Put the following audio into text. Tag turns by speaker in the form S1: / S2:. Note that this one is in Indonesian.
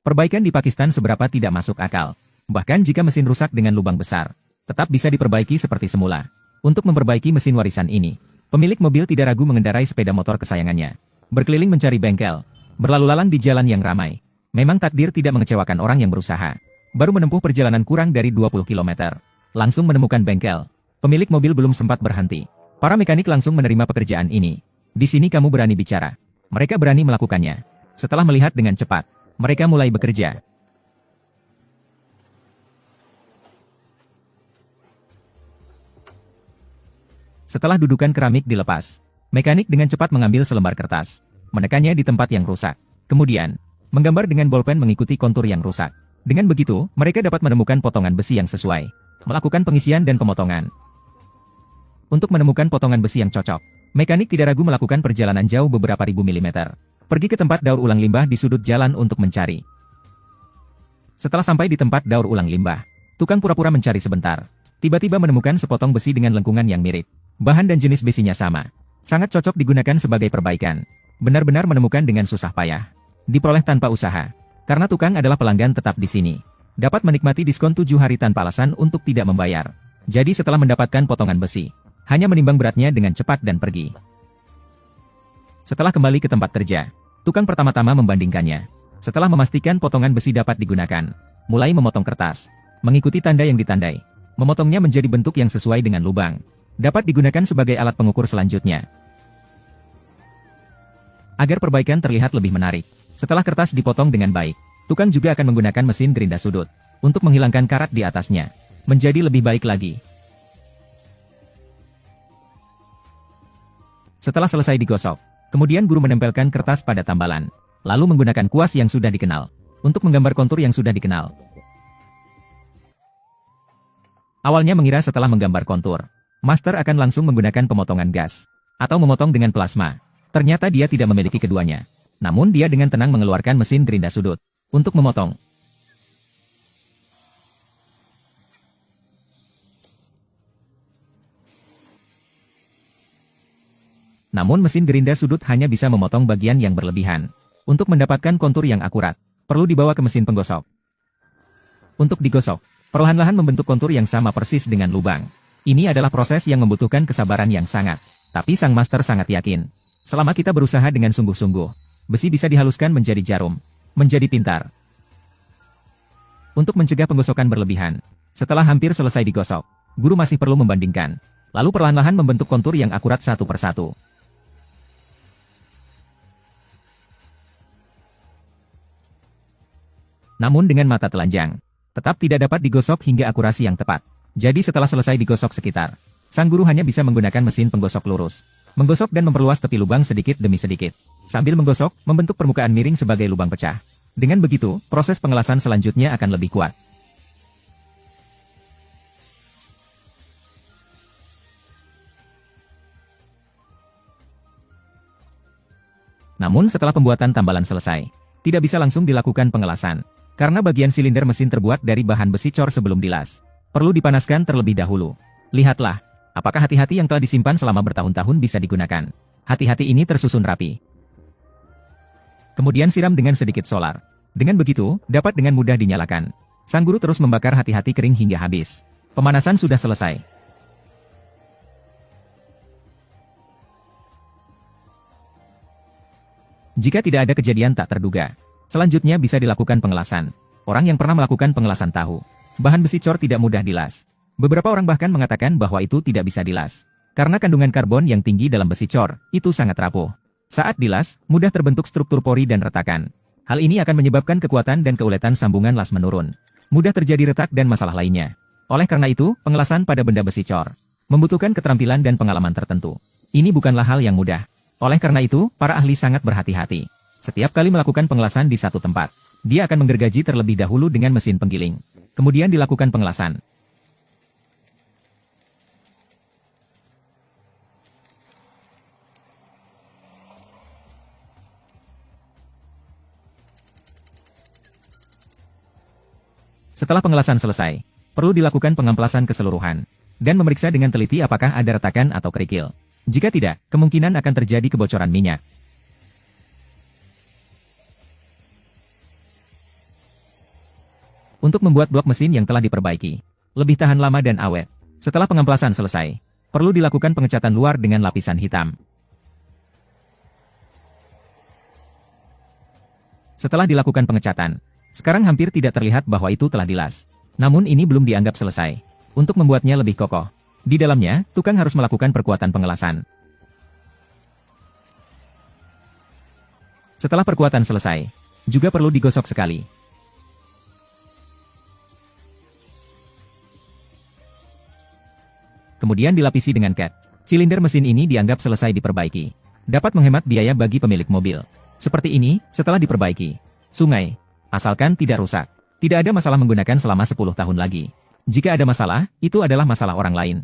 S1: Perbaikan di Pakistan seberapa tidak masuk akal. Bahkan jika mesin rusak dengan lubang besar, tetap bisa diperbaiki seperti semula. Untuk memperbaiki mesin warisan ini, pemilik mobil tidak ragu mengendarai sepeda motor kesayangannya. Berkeliling mencari bengkel, berlalu lalang di jalan yang ramai. Memang takdir tidak mengecewakan orang yang berusaha. Baru menempuh perjalanan kurang dari 20 km. Langsung menemukan bengkel. Pemilik mobil belum sempat berhenti. Para mekanik langsung menerima pekerjaan ini. Di sini kamu berani bicara. Mereka berani melakukannya. Setelah melihat dengan cepat, mereka mulai bekerja. Setelah dudukan keramik dilepas, mekanik dengan cepat mengambil selembar kertas, menekannya di tempat yang rusak. Kemudian, menggambar dengan bolpen mengikuti kontur yang rusak. Dengan begitu, mereka dapat menemukan potongan besi yang sesuai. Melakukan pengisian dan pemotongan. Untuk menemukan potongan besi yang cocok, mekanik tidak ragu melakukan perjalanan jauh beberapa ribu milimeter. Pergi ke tempat daur ulang limbah di sudut jalan untuk mencari. Setelah sampai di tempat daur ulang limbah, tukang pura-pura mencari sebentar. Tiba-tiba menemukan sepotong besi dengan lengkungan yang mirip. Bahan dan jenis besinya sama. Sangat cocok digunakan sebagai perbaikan. Benar-benar menemukan dengan susah payah. Diperoleh tanpa usaha. Karena tukang adalah pelanggan tetap di sini. Dapat menikmati diskon 7 hari tanpa alasan untuk tidak membayar. Jadi setelah mendapatkan potongan besi, hanya menimbang beratnya dengan cepat dan pergi. Setelah kembali ke tempat kerja, tukang pertama-tama membandingkannya. Setelah memastikan potongan besi dapat digunakan, mulai memotong kertas, mengikuti tanda yang ditandai. Memotongnya menjadi bentuk yang sesuai dengan lubang. Dapat digunakan sebagai alat pengukur selanjutnya. Agar perbaikan terlihat lebih menarik, setelah kertas dipotong dengan baik, tukang juga akan menggunakan mesin gerinda sudut untuk menghilangkan karat di atasnya, menjadi lebih baik lagi. Setelah selesai digosok, kemudian guru menempelkan kertas pada tambalan, lalu menggunakan kuas yang sudah dikenal, untuk menggambar kontur yang sudah dikenal. Awalnya mengira setelah menggambar kontur, master akan langsung menggunakan pemotongan gas, atau memotong dengan plasma. Ternyata dia tidak memiliki keduanya. Namun dia dengan tenang mengeluarkan mesin gerinda sudut, untuk memotong. Namun mesin gerinda sudut hanya bisa memotong bagian yang berlebihan. Untuk mendapatkan kontur yang akurat, perlu dibawa ke mesin penggosok. Untuk digosok, perlahan-lahan membentuk kontur yang sama persis dengan lubang. Ini adalah proses yang membutuhkan kesabaran yang sangat. Tapi sang master sangat yakin. Selama kita berusaha dengan sungguh-sungguh, besi bisa dihaluskan menjadi jarum, menjadi pintar. Untuk mencegah penggosokan berlebihan, setelah hampir selesai digosok, guru masih perlu membandingkan. Lalu perlahan-lahan membentuk kontur yang akurat satu persatu. Namun dengan mata telanjang, tetap tidak dapat digosok hingga akurasi yang tepat. Jadi setelah selesai digosok sekitar, sang guru hanya bisa menggunakan mesin penggosok lurus. Menggosok dan memperluas tepi lubang sedikit demi sedikit. Sambil menggosok, membentuk permukaan miring sebagai lubang pecah. Dengan begitu, proses pengelasan selanjutnya akan lebih kuat. Namun setelah pembuatan tambalan selesai, tidak bisa langsung dilakukan pengelasan. Karena bagian silinder mesin terbuat dari bahan besi cor sebelum dilas. Perlu dipanaskan terlebih dahulu. Lihatlah, apakah hati-hati yang telah disimpan selama bertahun-tahun bisa digunakan. Hati-hati ini tersusun rapi. Kemudian siram dengan sedikit solar. Dengan begitu, dapat dengan mudah dinyalakan. Sang guru terus membakar hati-hati kering hingga habis. Pemanasan sudah selesai. Jika tidak ada kejadian tak terduga, selanjutnya bisa dilakukan pengelasan. Orang yang pernah melakukan pengelasan tahu, bahan besi cor tidak mudah dilas. Beberapa orang bahkan mengatakan bahwa itu tidak bisa dilas. Karena kandungan karbon yang tinggi dalam besi cor, itu sangat rapuh. Saat dilas, mudah terbentuk struktur pori dan retakan. Hal ini akan menyebabkan kekuatan dan keuletan sambungan las menurun. Mudah terjadi retak dan masalah lainnya. Oleh karena itu, pengelasan pada benda besi cor membutuhkan keterampilan dan pengalaman tertentu. Ini bukanlah hal yang mudah. Oleh karena itu, para ahli sangat berhati-hati. Setiap kali melakukan pengelasan di satu tempat, dia akan menggergaji terlebih dahulu dengan mesin penggiling. Kemudian dilakukan pengelasan. Setelah pengelasan selesai, perlu dilakukan pengamplasan keseluruhan, dan memeriksa dengan teliti apakah ada retakan atau kerikil. Jika tidak, kemungkinan akan terjadi kebocoran minyak. untuk membuat blok mesin yang telah diperbaiki lebih tahan lama dan awet. Setelah pengemplasan selesai, perlu dilakukan pengecatan luar dengan lapisan hitam. Setelah dilakukan pengecatan, sekarang hampir tidak terlihat bahwa itu telah dilas. Namun ini belum dianggap selesai. Untuk membuatnya lebih kokoh, di dalamnya, tukang harus melakukan perkuatan pengelasan. Setelah perkuatan selesai, juga perlu digosok sekali. Kemudian dilapisi dengan cat. Silinder mesin ini dianggap selesai diperbaiki. Dapat menghemat biaya bagi pemilik mobil. Seperti ini, setelah diperbaiki. Sungai. Asalkan tidak rusak. Tidak ada masalah menggunakan selama 10 tahun lagi. Jika ada masalah, itu adalah masalah orang lain.